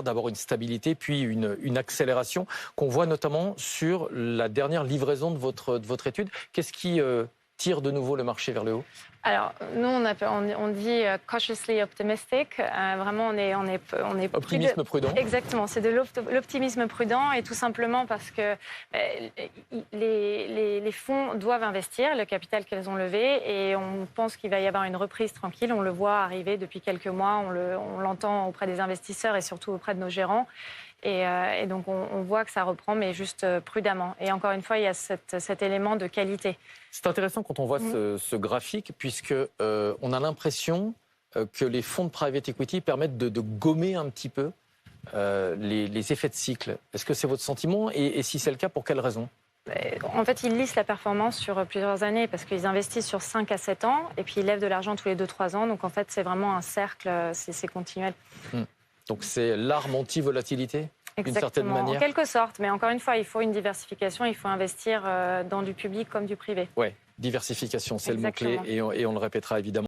d'avoir une stabilité, puis une accélération qu'on voit notamment sur la dernière livraison de votre étude. Qu'est-ce qui tire de nouveau le marché vers le haut? Alors, nous, on dit cautiously optimistic. Vraiment, on est Optimisme prudent. Exactement, c'est de l'optimisme prudent et tout simplement parce que les fonds doivent investir le capital qu'elles ont levé et on pense qu'il va y avoir une reprise tranquille. On le voit arriver depuis quelques mois, on l'entend auprès des investisseurs et surtout auprès de nos gérants. Et donc, on voit que ça reprend, mais juste prudemment. Et encore une fois, il y a cet élément de qualité. C'est intéressant quand on voit ce graphique, puisque on a l'impression que les fonds de private equity permettent de gommer un petit peu les effets de cycle. Est-ce que c'est votre sentiment et si c'est le cas, pour quelles raisons? En fait, ils lissent la performance sur plusieurs années parce qu'ils investissent sur 5 à 7 ans et puis ils lèvent de l'argent tous les 2-3 ans. Donc, en fait, c'est vraiment un cercle, c'est continuel. Donc, c'est l'arme anti-volatilité, d'une certaine manière? En quelque sorte. Mais encore une fois, il faut une diversification. Il faut investir dans du public comme du privé. Oui, diversification, c'est le mot-clé et on le répétera évidemment.